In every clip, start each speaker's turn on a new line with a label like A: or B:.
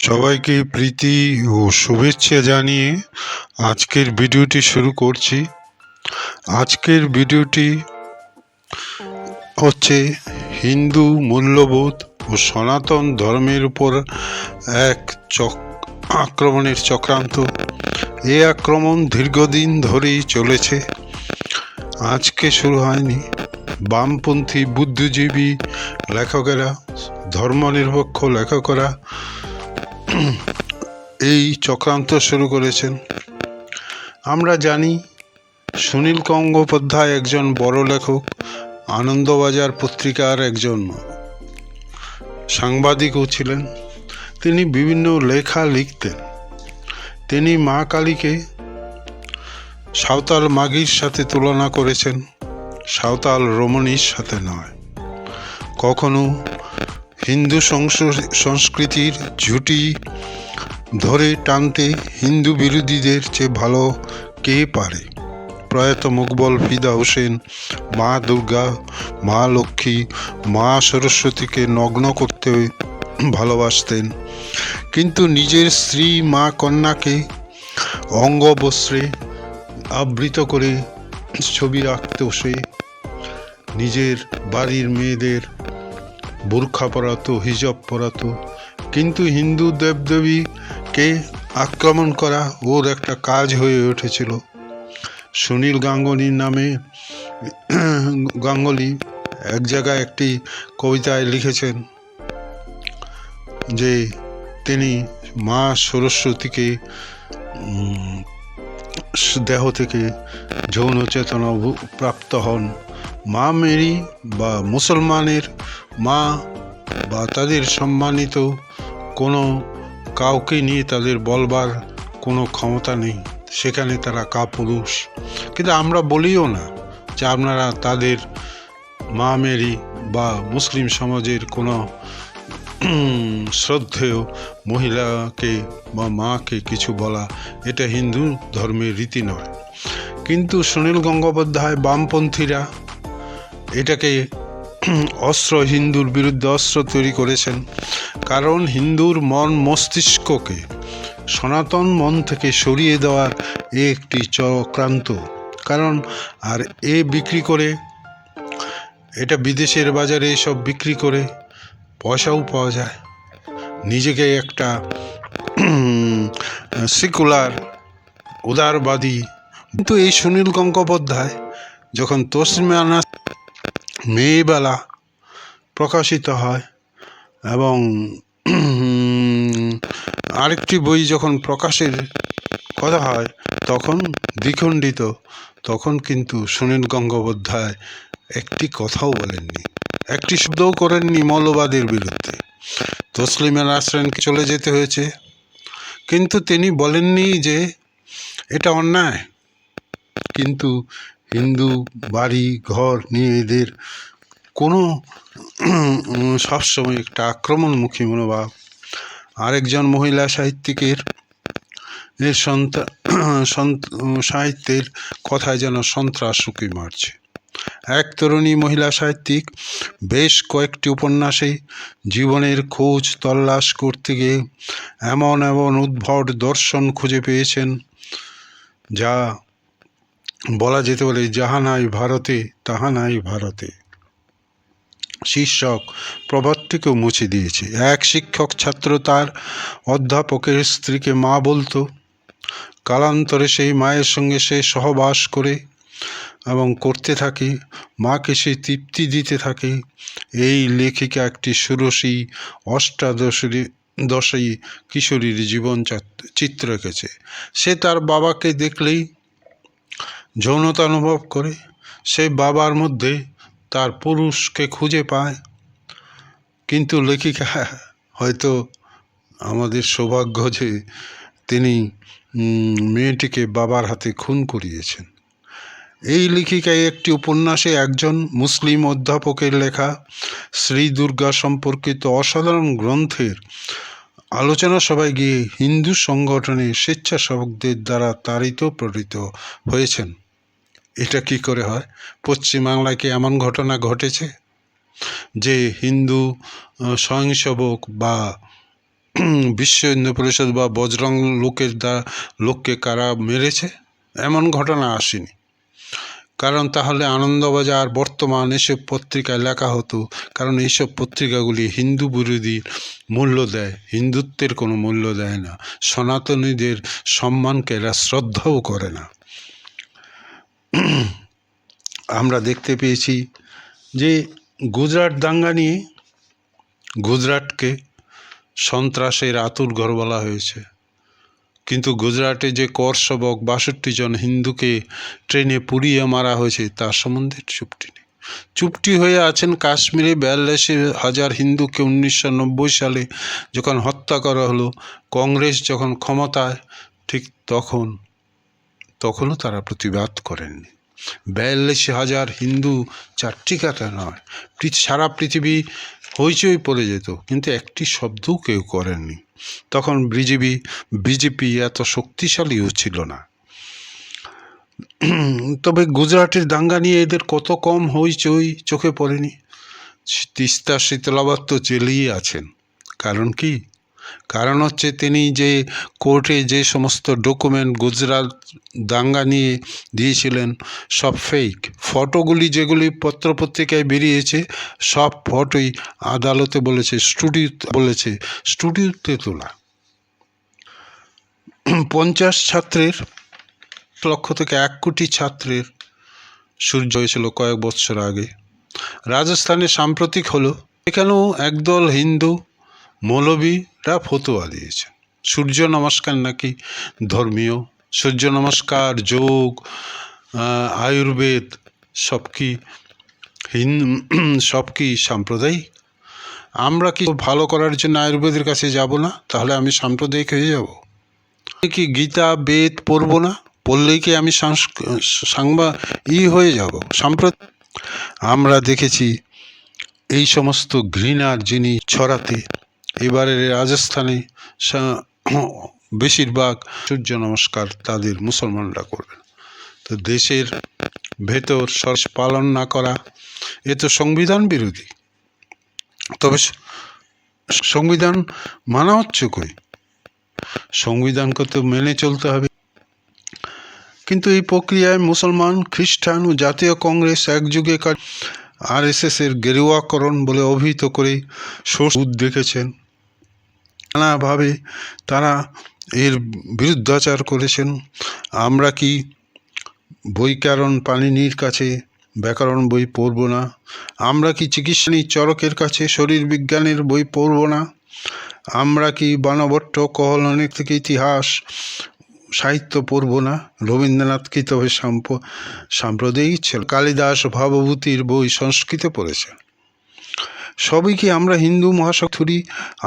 A: সবাইকে প্রীতি ও শুভেচ্ছা জানিয়ে আজকের ভিডিওটি শুরু করছি। আজকের ভিডিওটি হচ্ছে হিন্দু মূল্যবোধ ও সনাতন ধর্মের উপর এক আক্রমণের চক্রান্ত। এই আক্রমণ দীর্ঘদিন ধরেই চলেছে, আজকে শুরু হয়নি। বামপন্থী বুদ্ধিজীবী লেখকেরা, ধর্মনিরপেক্ষ লেখকেরা এই চক্রান্ত শুরু করেছেন। আমরা জানি সুনীল গঙ্গোপাধ্যায় একজন বড় লেখক, আনন্দবাজার পত্রিকার একজন সাংবাদিকও ছিলেন। তিনি বিভিন্ন লেখা লিখতেন। তিনি মা কালীকে সাঁওতাল মাগির সাথে তুলনা করেছেন, সাঁওতাল রমণীর সাথে নয়। কখনো হিন্দু সংস্কৃতির ঝুঁটি ধরে টানতে হিন্দু বিরোধীদের চেয়ে ভালো কে পারে। প্রয়াত মকবুল ফিদা হোসেন মা দুর্গা, মা লক্ষ্মী, মা সরস্বতীকে নগ্ন করতে ভালোবাসতেন, কিন্তু নিজের স্ত্রী মা কন্যাকে অঙ্গবস্ত্রে আবৃত করে ছবি আঁকত। সে নিজের বাড়ির মেয়েদের বোরখা পরাতো, হিজাব পরাতো, কিন্তু হিন্দু দেবদেবীকে আক্রমণ করা ওর একটা কাজ হয়ে উঠেছিল। সুনীল গাঙ্গুলি এক জায়গায় একটি কবিতায় লিখেছেন যে তিনি মা সরস্বতীকে দেহ থেকে যৌন চেতনা প্রাপ্ত হন। মা মেরি বা মুসলমানের মা বা তাদের সম্মানিত কোনো কাউকে নিয়ে তাদের বলবার কোনো ক্ষমতা নেই, সেখানে তারা কাপুরুষ। কিন্তু আমরা বলিও না যে আপনারা তাদের মা মেরি বা মুসলিম সমাজের কোনো শ্রদ্ধেয় মহিলাকে বা মাকে কিছু বলা, এটা হিন্দু ধর্মের রীতি নয়। কিন্তু সুনীল গঙ্গোপাধ্যায়, বামপন্থীরা এটাকে অস্ত্র, হিন্দুর বিরুদ্ধে অস্ত্র তৈরি করেছেন। কারণ হিন্দুর মন মস্তিষ্ককে সনাতন মন থেকে সরিয়ে দেওয়ার একটি চক্রান্ত। কারণ আর বিক্রি করে, এটা বিদেশের বাজারে এসব বিক্রি করে পয়সাও পাওয়া যায়। নিজেকে একটা সেকুলার উদারবাদী, কিন্তু এই সুনীল গঙ্গোপাধ্যায় যখন তসলিমা মেয়েবেলা প্রকাশিত হয় এবং আরেকটি বই যখন প্রকাশের কথা হয় তখন দ্বিখণ্ডিত, তখন কিন্তু সুনীল গঙ্গোপাধ্যায় একটি কথাও বলেননি, একটি শব্দও করেননি মৌলবাদের বিরুদ্ধে। তসলিমা নাসরিনকে চলে যেতে হয়েছে, কিন্তু তিনি বলেননি যে এটা অন্যায়। কিন্তু হিন্দু বাড়ি ঘর নিয়ে এদের কোনো সবসময় একটা আক্রমণমুখী মনোভাব। আরেকজন মহিলা সাহিত্যিকের সাহিত্যের কথায় যেন সন্ত্রাস উঁকি মারছে। এক তরুণী মহিলা সাহিত্যিক বেশ কয়েকটি উপন্যাসে জীবনের খোঁজ তল্লাশ করতে গিয়ে এমন উদ্ভট দর্শন খুঁজে পেয়েছেন যা বলা যেতে পারে যাহা নাই ভারতে তাহা নাই ভারতে শীর্ষক প্রবাদটিকেও মুছে দিয়েছে। এক শিক্ষক ছাত্র তার অধ্যাপকের স্ত্রীকে মা বলতো। কালান্তরে সেই মায়ের সঙ্গে সে সহবাস করে এবং করতে থাকে, মাকে সে তৃপ্তি দিতে থাকে। এই লেখিকা একটি ষোড়শী অষ্টাদশী কিশোরীর জীবন চিত্র এঁকেছে। সে তার বাবাকে দেখলেই যৌনতা অনুভব করে, সে বাবার মধ্যে তার পুরুষকে খুঁজে পায়। কিন্তু লেখিকা হয়তো আমাদের সৌভাগ্য যে তিনি মেয়েটিকে বাবার হাতে খুন করিয়েছেন। এই লেখিকায় একটি উপন্যাসে একজন মুসলিম অধ্যাপকের লেখা শ্রী দুর্গা সম্পর্কিত অসাধারণ গ্রন্থের আলোচনা সভায় গিয়ে হিন্দু সংগঠনের স্বেচ্ছাসেবকদের দ্বারা প্ররোচিত হয়েছেন। এটা কি করে হয়? পশ্চিমবাংলায় কি এমন ঘটনা ঘটেছে যে হিন্দু স্বয়ংসেবক বা বিশ্ব হিন্দু পরিষদ বা বজরং লোককে কারা মেরেছে, এমন ঘটনা আসেনি। কারণ তাহলে আনন্দবাজার, বর্তমান এসব পত্রিকায় লেখা হতো, কারণ এইসব পত্রিকাগুলি হিন্দু বিরোধী মূল্য দেয়, হিন্দুত্বের কোনো মূল্য দেয় না, সনাতনীদের সম্মানকে এরা শ্রদ্ধাও করে না। আমরা দেখতে পেয়েছি যে গুজরাট দাঙ্গা নিয়ে গুজরাটকে সন্ত্রাসের আতুরঘর বলা হয়েছে, কিন্তু গুজরাটে যে করসবক 62 জন হিন্দুকে ট্রেনে পুড়িয়ে মারা হয়েছে তার সম্বন্ধে চুপটি নেই। চুপটি হয়ে আছেন কাশ্মীরে 42,000 হিন্দুকে 1990 সালে যখন হত্যা করা হলো, কংগ্রেস যখন ক্ষমতায়, ঠিক তখনও তারা প্রতিবাদ করেননি। 42,000 হিন্দু চারটি কাটা নয়, সারা পৃথিবী হইচই পড়ে যেত, কিন্তু একটি শব্দও কেউ করেননি। তখন বিজেপি এত শক্তিশালীও ছিল না। তবে গুজরাটের দাঙ্গা নিয়ে এদের কত কম হইচই চোখে পড়েনি। তিস্তা শীতলাবদ্ধ জেলেই আছেন। কারণ কি? কারণ হচ্ছে তিনি যে কোর্টে যে সমস্ত ডকুমেন্ট গুজরাট দাঙ্গা নিয়ে দিয়েছিলেন সব ফেক। ফটোগুলি যেগুলি পত্রপত্রিকায় বেরিয়েছে সব ফটোই আদালতে বলেছে স্টুডিওতে তোলা। 50 ছাত্রের লক্ষ থেকে 1 কোটি ছাত্রের সূর্য হয়েছিল কয়েক বছর আগে। রাজস্থানে সাম্প্রতিক হলো, এখানেও একদল হিন্দু মৌলবীরা ফতোয়া দিয়েছে সূর্য নমস্কার নাকি ধর্মীয়, সূর্য নমস্কার, যোগ, আয়ুর্বেদ সব কি সাম্প্রদায়িক? আমরা কি ভালো করার জন্য আয়ুর্বেদের কাছে যাব না? তাহলে আমি সাম্প্রদায়িক হয়ে যাব? কি গীতা বেদ পড়ব না? পড়লেই কি আমি হয়ে যাব সাম্প্রদায়িক? আমরা দেখেছি এই সমস্ত ঘৃণার জিনিস ছড়াতে এবারে রাজস্থানে বেশিরভাগ সূর্য নমস্কার তাদের মুসলমানরা করবে। তো দেশের ভেতর সরস পালন না করা এ তো সংবিধান বিরোধী। তবে সংবিধান মানা হচ্ছে কই? সংবিধানকে তো মেনে চলতে হবে। কিন্তু এই প্রক্রিয়ায় মুসলমান, খ্রিস্টান ও জাতীয় কংগ্রেস একযুগে RSS এর গেরুয়াকরণ বলে অভিহিত করে সুদ দেখেছেন। নানাভাবে তারা এর বিরুদ্ধাচার করেছেন। আমরা কি বৈকারণ পাণিনির কাছে ব্যাকরণ বই পড়ব না? আমরা কি চিকিৎসা চরকের কাছে শরীর বিজ্ঞানের বই পড়ব না? আমরা কি বাণভট্ট কহলনের থেকে ইতিহাস সাহিত্য পড়ব না? রবীন্দ্রনাথ কি তবে সাম্প্রদায়িক ছিল? কালিদাস ভাবভূতির বই সংস্কৃতে পড়েছেন। সবই কি আমরা হিন্দু মহাশক্তি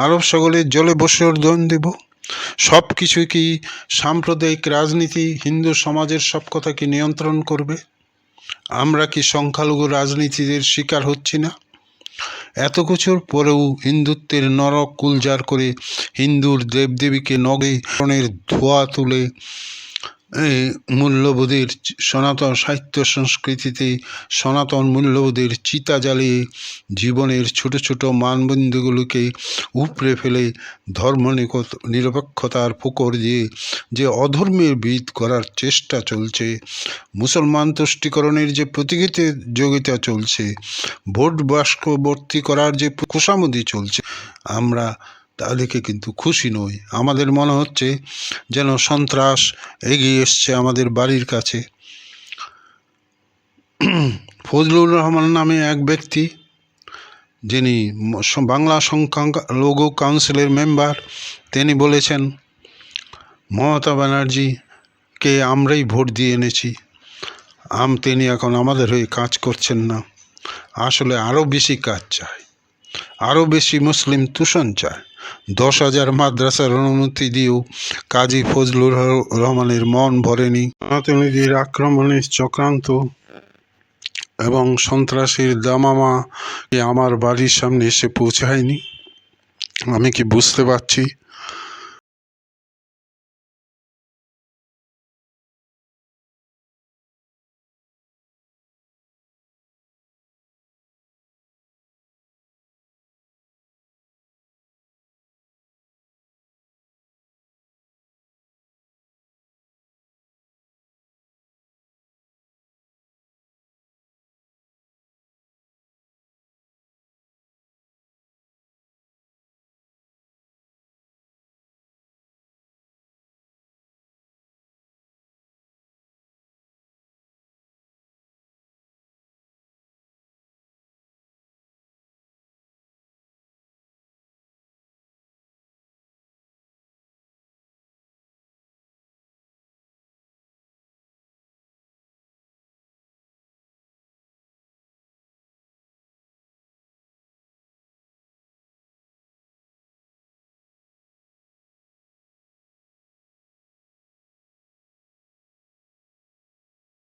A: আরব সাগরের জলে বিসর্জন দেব? সব কিছুই কি সাম্প্রদায়িক রাজনীতি হিন্দু সমাজের সব কথা কি নিয়ন্ত্রণ করবে? আমরা কি সংখ্যালঘু রাজনীতিদের শিকার হচ্ছি না? এত কিছুর পরেও হিন্দুত্বের নরক কুলজার করে হিন্দুর দেবদেবীকে নগরের ধোয়া তুলে মূল্যবোধের সনাতন সাহিত্য সংস্কৃতিতে সনাতন মূল্যবোধের চিতা জ্বালিয়ে জীবনের ছোট ছোট মানবিন্দুগুলোকে উপড়ে ফেলে ধর্ম নিরপেক্ষতার পুকুর দিয়ে যে অধর্মের বিদ করার চেষ্টা চলছে, মুসলমান তুষ্টিকরণের যে প্রতিযোগিতা চলছে, ভোট বাক্স ভর্তি করার যে খোসামদি চলছে, আমরা তা দেখে কিন্তু খুশি নই। আমাদের মনে হচ্ছে যেন সন্ত্রাস এগিয়ে এসছে আমাদের বাড়ির কাছে। ফজলুর রহমান নামে এক ব্যক্তি, যিনি বাংলা সংখ্যালঘু কাউন্সিলের মেম্বার, তিনি বলেছেন মমতা ব্যানার্জিকে আমরাই ভোট দিয়ে এনেছি, তিনি এখন আমাদের হয়ে কাজ করছেন না। আসলে আরও বেশি কাজ চায়, আরও বেশি মুসলিম তুষণ চায়। 10,000 মাদ্রাসার অনুমতি দিয়েও কাজী ফজলুর রহমানের মন ভরেনি। সনাতনীদের আক্রমণের চক্রান্ত এবং সন্ত্রাসের দামামা আমার বাড়ির সামনে এসে পৌঁছায়নি। আমি কি বুঝতে পারছি